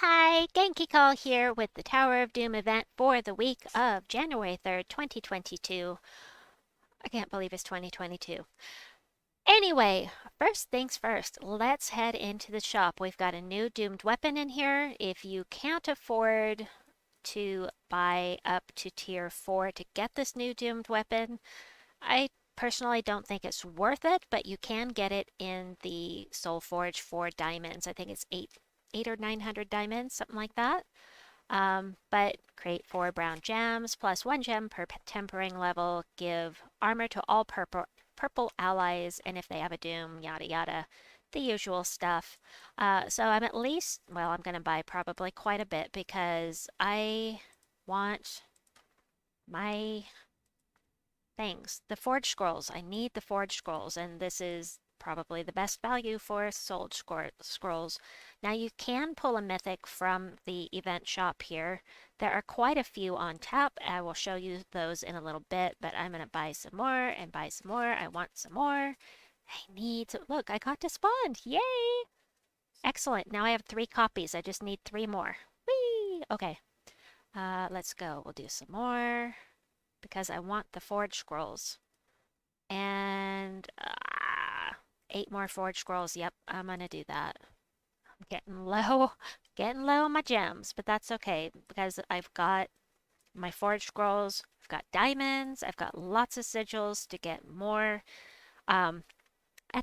Hi! Genki Call here with the Tower of Doom event for the week of January 3rd, 2022. I can't believe it's 2022. Anyway, first things first, let's head into the shop. We've got a new doomed weapon in here. If you can't afford to buy up to tier 4 to get this new doomed weapon, I personally don't think it's worth it, but you can get it in the Soul Forge for diamonds. I think it's eight or 900 diamonds, something like that. But create 4 brown gems plus 1 gem per tempering level. Give armor to all purple allies, and if they have a doom, yada yada, the usual stuff. So I'm at least, well, I'm going to buy probably quite a bit because I want my things. The Forge Scrolls. I need the Forge Scrolls, and this is probably the best value for Sold Scrolls. Now you can pull a mythic from the event shop here. There are quite a few on tap. I will show you those in a little bit, but I'm going to buy some more and buy some more. I want some more. I need to, look, I got to spawn. Yay! Excellent. Now I have 3 copies. I just need 3 more. Whee! Okay. Let's go. We'll do some more because I want the Forge Scrolls. And 8 more Forge Scrolls. Yep, I'm gonna do that. I'm getting low on my gems, but that's okay because I've got my Forge Scrolls, I've got diamonds, I've got lots of sigils to get more. At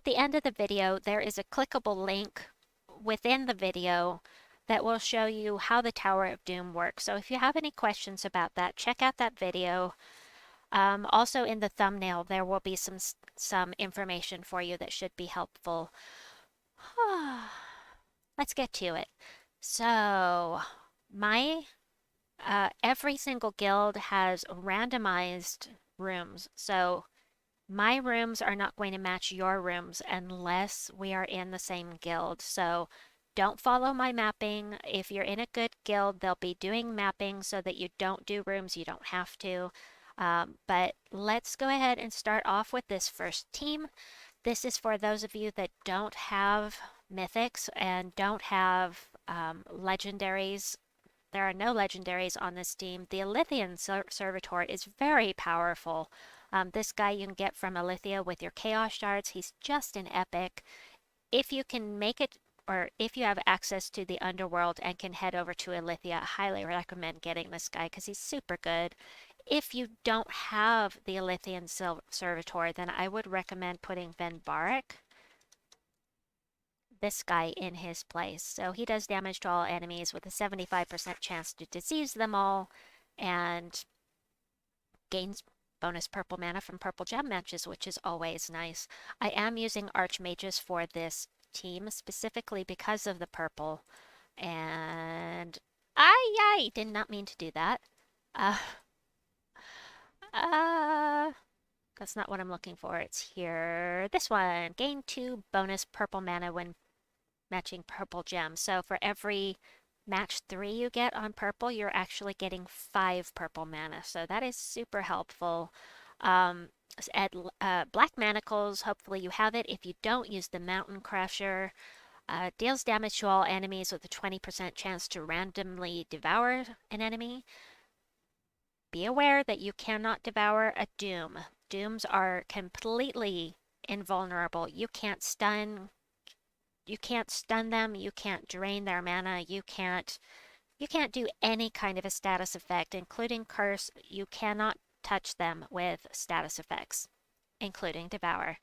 the end of the video, there is a clickable link within the video that will show you how the Tower of Doom works. So if you have any questions about that, check out that video. Also in the thumbnail, there will be some information for you that should be helpful. Let's get to it. So, my every single guild has randomized rooms. So, my rooms are not going to match your rooms unless we are in the same guild. So, don't follow my mapping. If you're in a good guild, they'll be doing mapping so that you don't do rooms you don't have to. But let's go ahead and start off with this first team. This is for those of you that don't have mythics and don't have legendaries. There are no legendaries on this team. The Illithian Servitor is very powerful. This guy you can get from Illithia with your Chaos Shards. He's just an epic. If you can make it, or if you have access to the underworld and can head over to Illithia, I highly recommend getting this guy because he's super good. If you don't have the Illithian Servitor, then I would recommend putting Venbarak, this guy, in his place. So he does damage to all enemies with a 75% chance to disease them all, and gains bonus purple mana from purple gem matches, which is always nice. I am using Archmages for this team, specifically because of the purple, and I did not mean to do that. That's not what I'm looking for. It's here. This one. Gain 2 bonus purple mana when matching purple gems. So for every match 3 you get on purple, you're actually getting 5 purple mana. So that is super helpful. Add Black Manacles. Hopefully you have it. If you don't, use the Mountain Crusher. Deals damage to all enemies with a 20% chance to randomly devour an enemy. Be aware that you cannot devour a doom. Dooms are completely invulnerable. You can't stun them, you can't drain their mana, you can't do any kind of a status effect, including curse. You cannot touch them with status effects, including devour.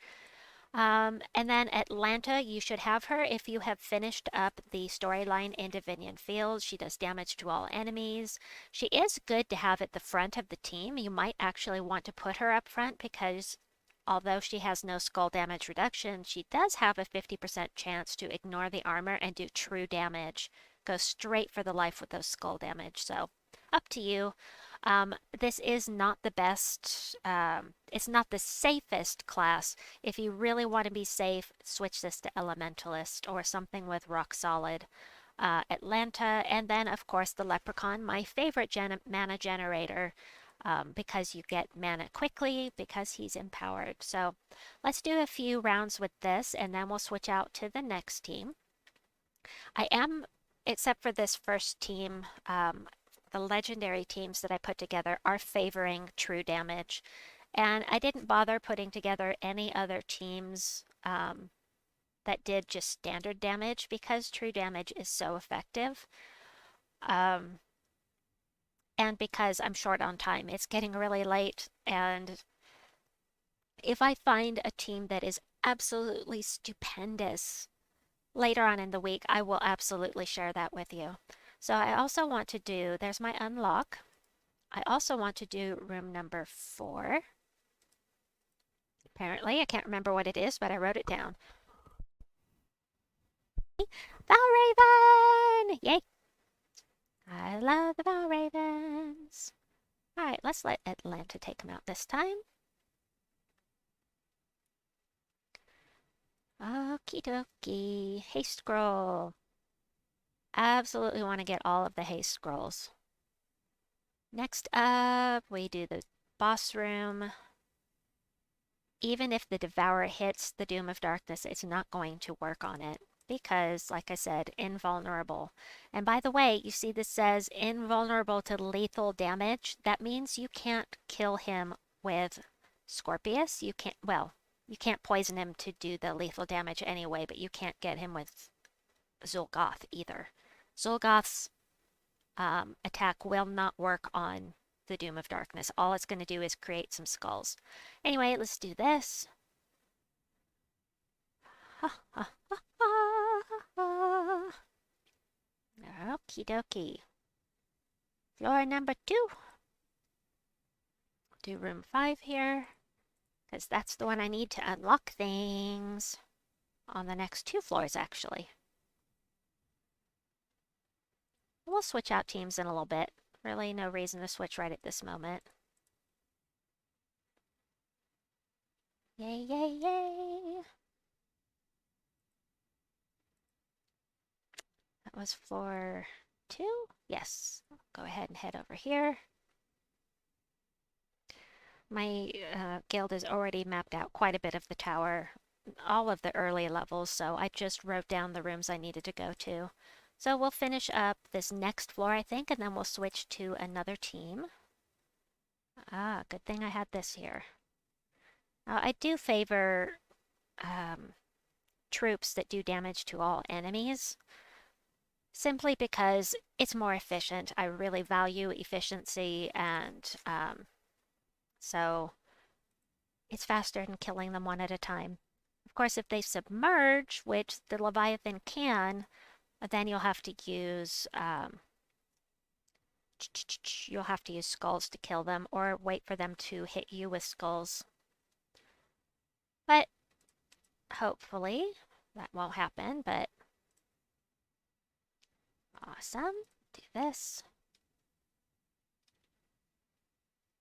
And then Atlanta, you should have her if you have finished up the storyline in Divinian Fields. She does damage to all enemies. She is good to have at the front of the team. You might actually want to put her up front because although she has no skull damage reduction, she does have a 50% chance to ignore the armor and do true damage. Go straight for the life with those skull damage. So up to you. This is not the best, it's not the safest class. If you really want to be safe, switch this to Elementalist or something with Rock Solid. Atlanta, and then of course the Leprechaun, my favorite mana generator, because you get mana quickly because he's empowered. So let's do a few rounds with this and then we'll switch out to the next team. I am except for this first team, the legendary teams that I put together are favoring true damage. And I didn't bother putting together any other teams that did just standard damage because true damage is so effective. Um, and because I'm short on time, it's getting really late. And if I find a team that is absolutely stupendous later on in the week, I will absolutely share that with you. So I also want to do, there's my unlock. I also want to do room number 4. Apparently, I can't remember what it is, but I wrote it down. Valraven! Yay! I love the Valravens. Alright, let's let Atlanta take him out this time. Okie dokie. Haste scroll. Absolutely want to get all of the haste scrolls. Next up, we do the boss room. Even if the Devourer hits the Doom of Darkness, it's not going to work on it. Because, like I said, invulnerable. And by the way, you see this says invulnerable to lethal damage. That means you can't kill him with Scorpius. You can't, well, you can't poison him to do the lethal damage anyway, but you can't get him with Zuul'Goth either. Zuul'Goth's attack will not work on the Doom of Darkness. All it's going to do is create some skulls. Anyway, let's do this. Okie dokie. Floor number 2. Do room 5 here, because that's the one I need to unlock things. On the next 2 floors, actually. We'll switch out teams in a little bit. Really no reason to switch right at this moment. Yay, yay, yay! That was floor 2? Yes. Go ahead and head over here. My guild has already mapped out quite a bit of the tower, all of the early levels, so I just wrote down the rooms I needed to go to. So we'll finish up this next floor, I think, and then we'll switch to another team. Ah, good thing I had this here. Now, I do favor troops that do damage to all enemies, simply because it's more efficient. I really value efficiency, and so it's faster than killing them one at a time. Of course, if they submerge, which the Leviathan can, then you'll have to use skulls to kill them, or wait for them to hit you with skulls. But hopefully that won't happen, but awesome. Do this.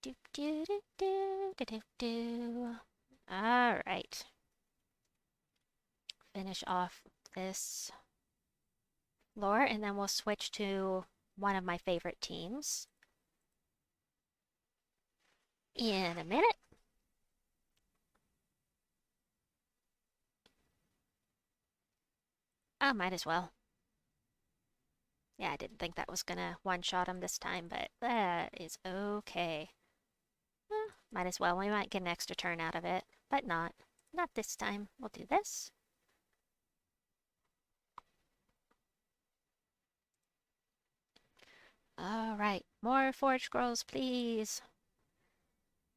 Do do do do do do do. All right. Finish off this floor, and then we'll switch to one of my favorite teams in a minute. I might as well. Yeah, I didn't think that was gonna one-shot him this time, but that is okay. Might as well. We might get an extra turn out of it, but not. Not this time. We'll do this. All right, more forge scrolls, please.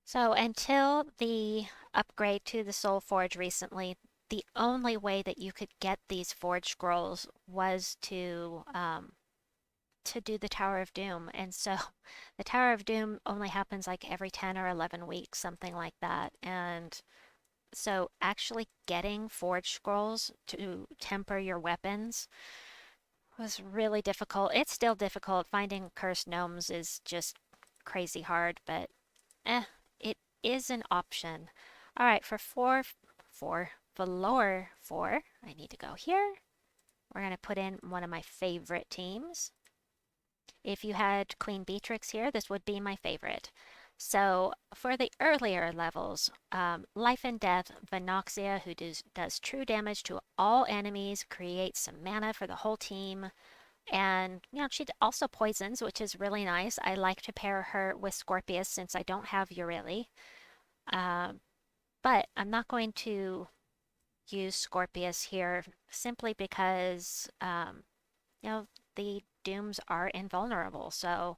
So until the upgrade to the Soul Forge recently, the only way that you could get these forge scrolls was to do the Tower of Doom. And so the Tower of Doom only happens like every 10 or 11 weeks, something like that. And so actually getting forge scrolls to temper your weapons was really difficult. It's still difficult. Finding cursed gnomes is just crazy hard, but it is an option. All right, for floor 4, I need to go here. We're going to put in one of my favorite teams. If you had Queen Beatrix here, this would be my favorite. So for the earlier levels, Life and Death, Venoxia, who does true damage to all enemies, creates some mana for the whole team. And, you know, she also poisons, which is really nice. I like to pair her with Scorpius since I don't have Euryli. Um, but I'm not going to use Scorpius here simply because, you know, the Dooms are invulnerable. So,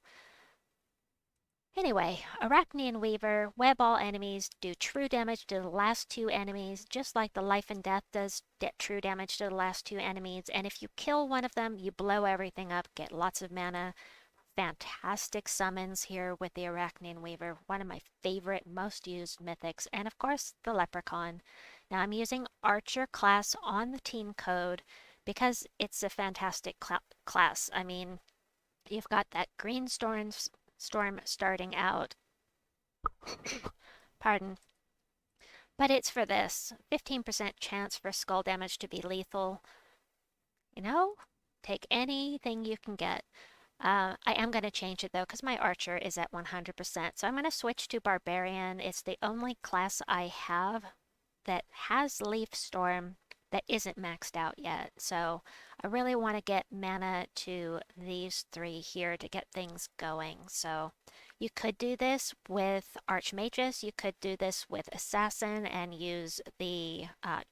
anyway, Arachnaean Weaver, web all enemies, do true damage to the last two enemies, just like the Life and Death does true damage to the last two enemies. And if you kill one of them, you blow everything up, get lots of mana. Fantastic summons here with the Arachnaean Weaver, one of my favorite, most used mythics, and of course the Leprechaun. Now I'm using Archer class on the team code because it's a fantastic class. I mean, you've got that green storm starting out. Pardon. But it's for this 15% chance for skull damage to be lethal. You know, take anything you can get. I am going to change it though because my archer is at 100%. So I'm going to switch to barbarian. It's the only class I have that has leaf storm that isn't maxed out yet. So I really want to get mana to these three here to get things going. So you could do this with Archmagus. You could do this with Assassin and use the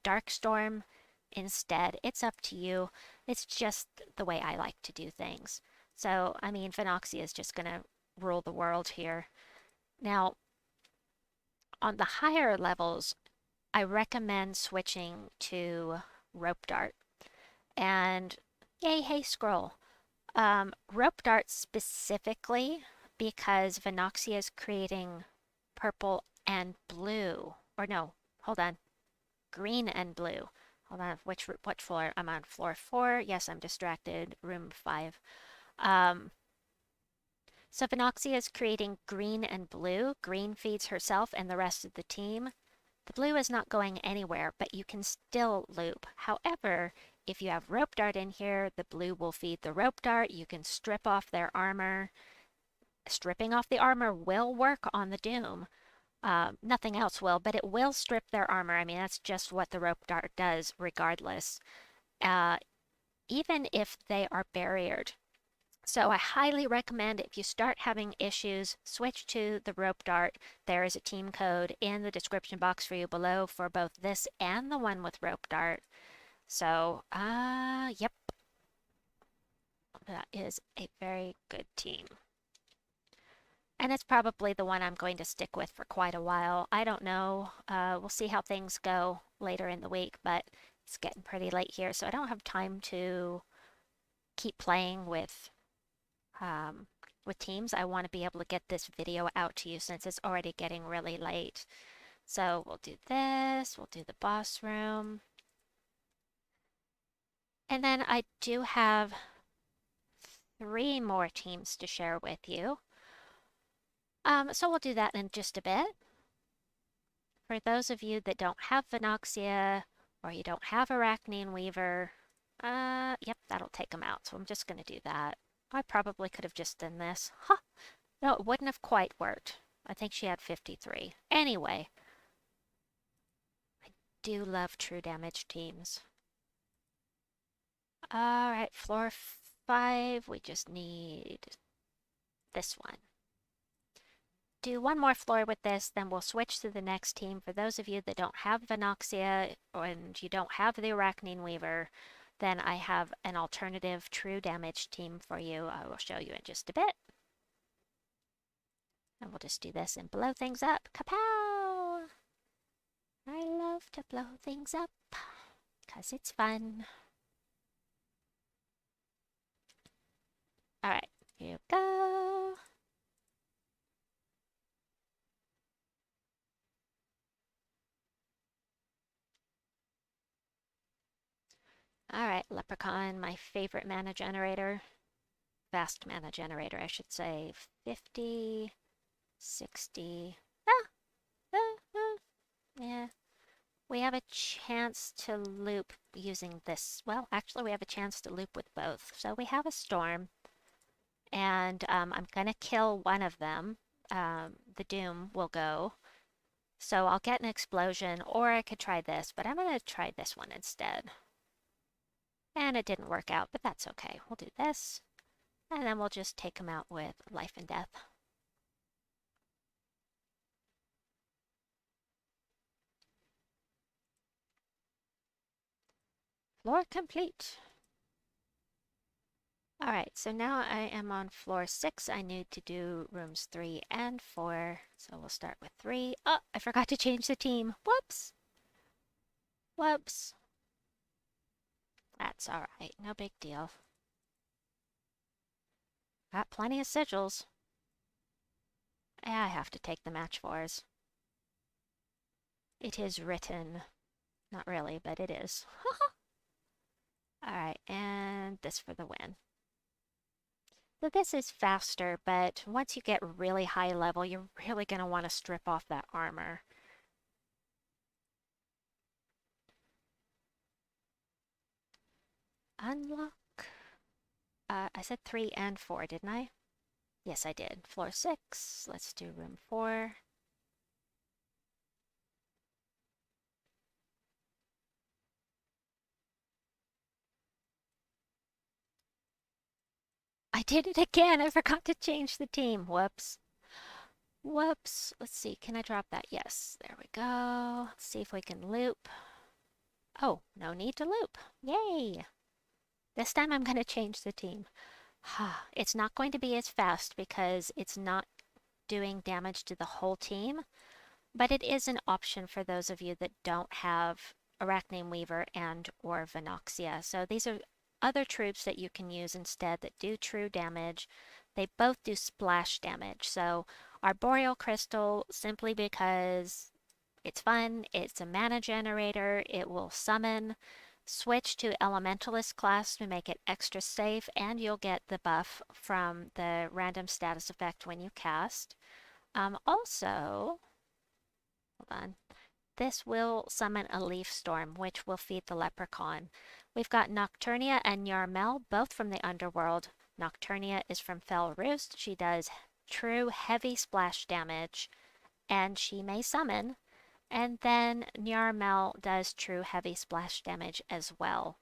Dark Storm instead. It's up to you. It's just the way I like to do things. So, I mean, Venoxia is just going to rule the world here. Now, on the higher levels, I recommend switching to Rope Dart. And yay, hey, scroll. Rope Dart specifically because Venoxia is creating purple and blue. Or no, hold on. Green and blue. Hold on, which floor? I'm on floor 4. Yes, I'm distracted. Room 5. So Venoxia is creating green and blue. Green feeds herself and the rest of the team. The blue is not going anywhere, but you can still loop. However, if you have Rope Dart in here, the blue will feed the Rope Dart. You can strip off their armor. Stripping off the armor will work on the Doom. Nothing else will, but it will strip their armor. I mean, that's just what the Rope Dart does regardless. Even if they are barriered. So I highly recommend if you start having issues, switch to the Rope Dart. There is a team code in the description box for you below for both this and the one with Rope Dart. So, yep. That is a very good team. And it's probably the one I'm going to stick with for quite a while. I don't know. We'll see how things go later in the week, but it's getting pretty late here, so I don't have time to keep playing with teams. I want to be able to get this video out to you since it's already getting really late. So we'll do this, we'll do the boss room. And then I do have 3 more teams to share with you. So we'll do that in just a bit. For those of you that don't have Venoxia or you don't have Arachnaean Weaver, yep, that'll take them out. So I'm just going to do that. I probably could have just done this. Huh. No, it wouldn't have quite worked. I think she had 53. Anyway, I do love true damage teams. All right, floor 5. We just need this one. Do one more floor with this, then we'll switch to the next team. For those of you that don't have Venoxia and you don't have the Arachnaean Weaver, then I have an alternative true damage team for you. I will show you in just a bit. And we'll just do this and blow things up. Kapow! I love to blow things up, 'cause it's fun. Alright, here you go. Alright, Leprechaun, my favorite mana generator. Fast mana generator, I should say. 50, 60. Yeah. We have a chance to loop using this. Well, actually, we have a chance to loop with both. So we have a storm. And I'm going to kill one of them. The Doom will go. So I'll get an explosion, or I could try this, but I'm going to try this one instead. And it didn't work out, but that's okay. We'll do this, and then we'll just take them out with life and death. Floor complete. Alright, so now I am on floor 6. I need to do rooms 3 and 4. So we'll start with 3. Oh, I forgot to change the team. Whoops. Whoops. That's alright. No big deal. Got plenty of sigils. Yeah, I have to take the match 4s. It is written. Not really, but it is. Alright, and this for the win. So this is faster, but once you get really high level, you're really going to want to strip off that armor. Unlock. I said 3 and 4, didn't I? Yes, I did. Floor 6. Let's do room 4. I did it again. I forgot to change the team. Whoops. Whoops. Let's see. Can I drop that? Yes. There we go. Let's see if we can loop. Oh, no need to loop. Yay. This time I'm going to change the team. It's not going to be as fast because it's not doing damage to the whole team, but it is an option for those of you that don't have Arachnaean Weaver and or Venoxia. So these are other troops that you can use instead that do true damage. They both do splash damage. So Arboreal Crystal, simply because it's fun, it's a mana generator, it will summon. Switch to Elementalist class to make it extra safe, and you'll get the buff from the random status effect when you cast. Also, hold on, this will summon a leaf storm, which will feed the Leprechaun. We've got Nocturnia and Nyar'Mel, both from the Underworld. Nocturnia is from Fell Roost. She does true heavy splash damage, and she may summon. And then Nyar'Mel does true heavy splash damage as well.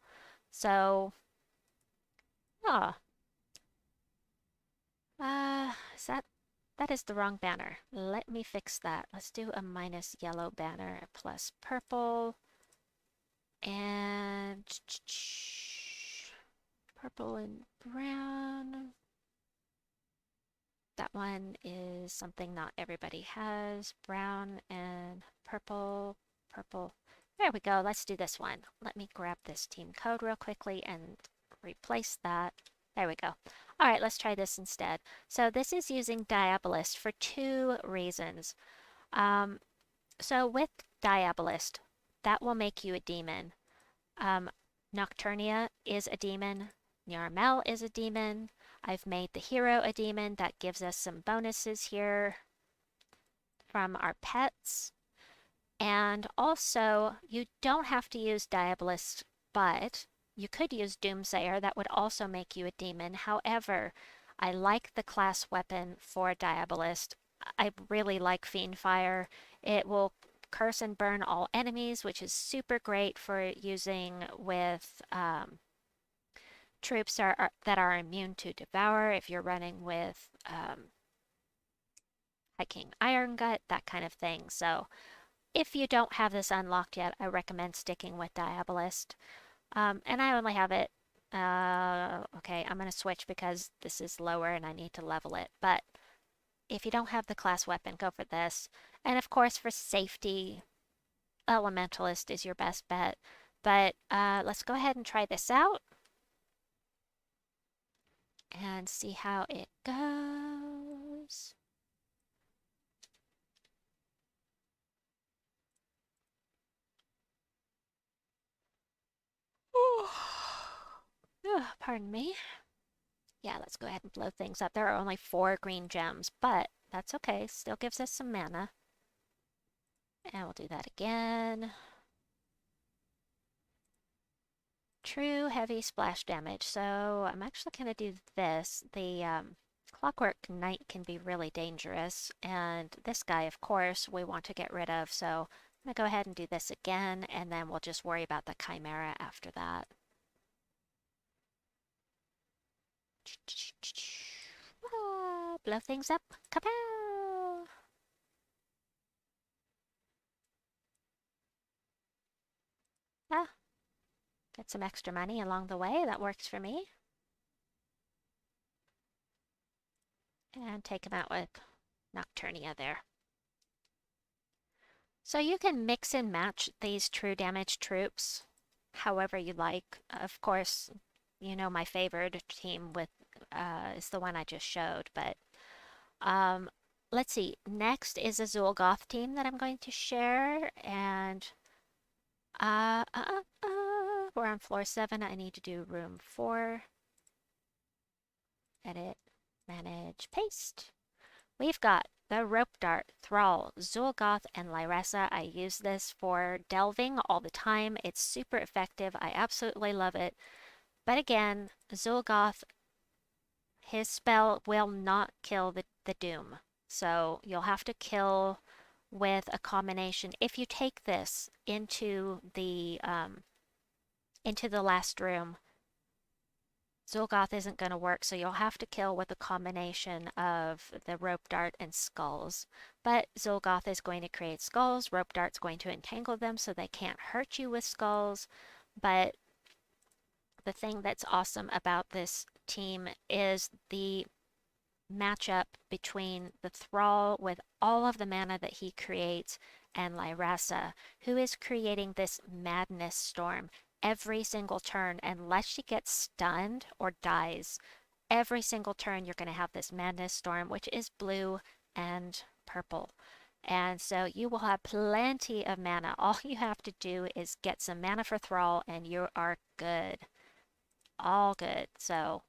So, ah, is that is the wrong banner. Let me fix that. Let's do a minus yellow banner plus purple. And purple and brown. That one is something not everybody has. Brown and purple, purple. There we go. Let's do this one. Let me grab this team code real quickly and replace that. There we go. All right, let's try this instead. So this is using Diabolist for 2 reasons. So with Diabolist, that will make you a demon. Nocturnia is a demon. Nyar'Mel is a demon. I've made the hero a demon. That gives us some bonuses here from our pets. And also, you don't have to use Diabolist, but you could use Doomsayer. That would also make you a demon. However, I like the class weapon for Diabolist. I really like Fiendfire. It will curse and burn all enemies, which is super great for using with troops that are immune to Devour. If you're running with High King Irongut, that kind of thing. So if you don't have this unlocked yet, I recommend sticking with Diabolist. And I only have it. Okay, I'm going to switch because this is lower and I need to level it. But if you don't have the class weapon, go for this. And of course, for safety, Elementalist is your best bet. But let's go ahead and try this out and see how it goes. Oh, pardon me. Yeah, let's go ahead and blow things up. There are only 4 green gems, but that's okay. Still gives us some mana. And we'll do that again. True heavy splash damage. So I'm actually going to do this. The Clockwork Knight can be really dangerous. And this guy, of course, we want to get rid of. So I'm going to go ahead and do this again. And then we'll just worry about the Chimera after that. Blow things up. Kapow! Ah, get some extra money along the way. That works for me. And take him out with Nocturnia there. So you can mix and match these true damage troops however you like. Of course, you know my favorite team with is the one I just showed, but let's see. Next is a Zuul'Goth team that I'm going to share, and we're on floor 7. I need to do room 4. Edit, manage, paste. We've got the Rope Dart, Thrall, Zuul'Goth, and Lyrasza. I use this for delving all the time. It's super effective. I absolutely love it. But again, Zuul'Goth, his spell will not kill the Doom. So you'll have to kill with a combination. If you take this into the last room, Zuul'Goth isn't going to work, so you'll have to kill with a combination of the Rope Dart and Skulls. But Zuul'Goth is going to create Skulls, Rope Dart's going to entangle them so they can't hurt you with Skulls. But the thing that's awesome about this team is the matchup between the Thrall with all of the mana that he creates and Lyrasza, who is creating this madness storm every single turn. Unless she gets stunned or dies, every single turn you're going to have this madness storm, which is blue and purple. And so you will have plenty of mana. All you have to do is get some mana for Thrall and you are good. All good. So,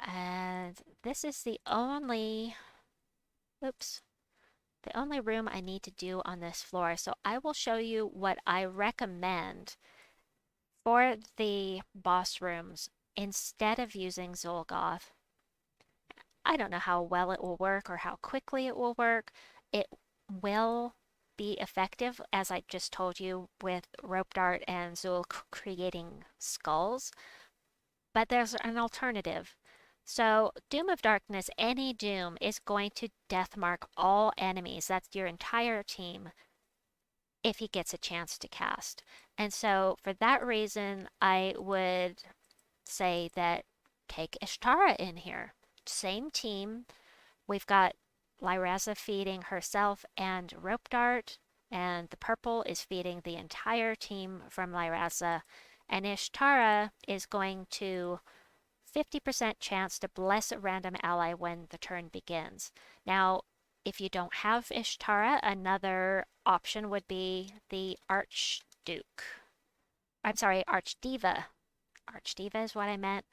and this is the only, oops, the only room I need to do on this floor. So I will show you what I recommend for the boss rooms instead of using Zuul'Goth. I don't know how well it will work or how quickly it will work. It will be effective, as I just told you, with Rope Dart and Zuul creating skulls. But there's an alternative. So Doom of Darkness, any Doom, is going to deathmark all enemies. That's your entire team if he gets a chance to cast. And so for that reason, I would say that take Ishtara in here. Same team. We've got Lyrasza feeding herself and Rope Dart, and the purple is feeding the entire team from Lyrasza. And Ishtara is going to 50% chance to bless a random ally when the turn begins. Now, if you don't have Ishtara, another option would be the Archduke. I'm sorry, Archdeva. Archdeva is what I meant.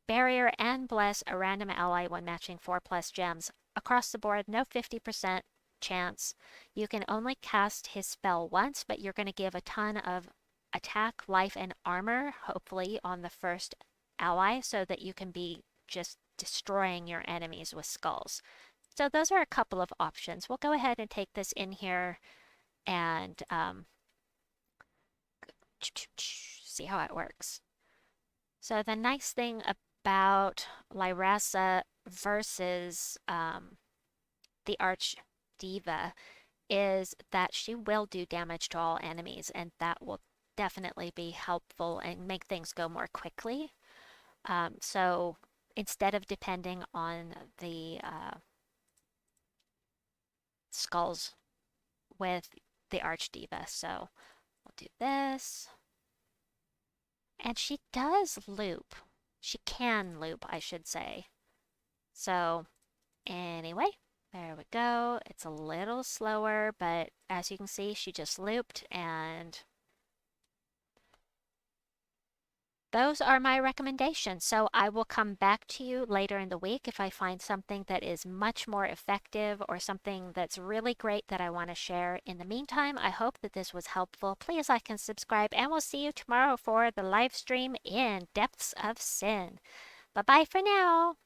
Barrier and bless a random ally when matching 4+ gems. Across the board, no 50% chance. You can only cast his spell once, but you're going to give a ton of attack, life, and armor, hopefully, on the first ally so that you can be just destroying your enemies with skulls. So those are a couple of options. We'll go ahead and take this in here and see how it works. So the nice thing about Lyrasza versus the Archdeva is that she will do damage to all enemies, and that will definitely be helpful and make things go more quickly. So instead of depending on the skulls with the Archdeva. So we'll do this. And she does loop. She can loop, I should say. So anyway, there we go. It's a little slower, but as you can see, she just looped, and those are my recommendations. So I will come back to you later in the week if I find something that is much more effective or something that's really great that I want to share. In the meantime, I hope that this was helpful. Please like and subscribe, and we'll see you tomorrow for the live stream in Depths of Sin. Bye-bye for now.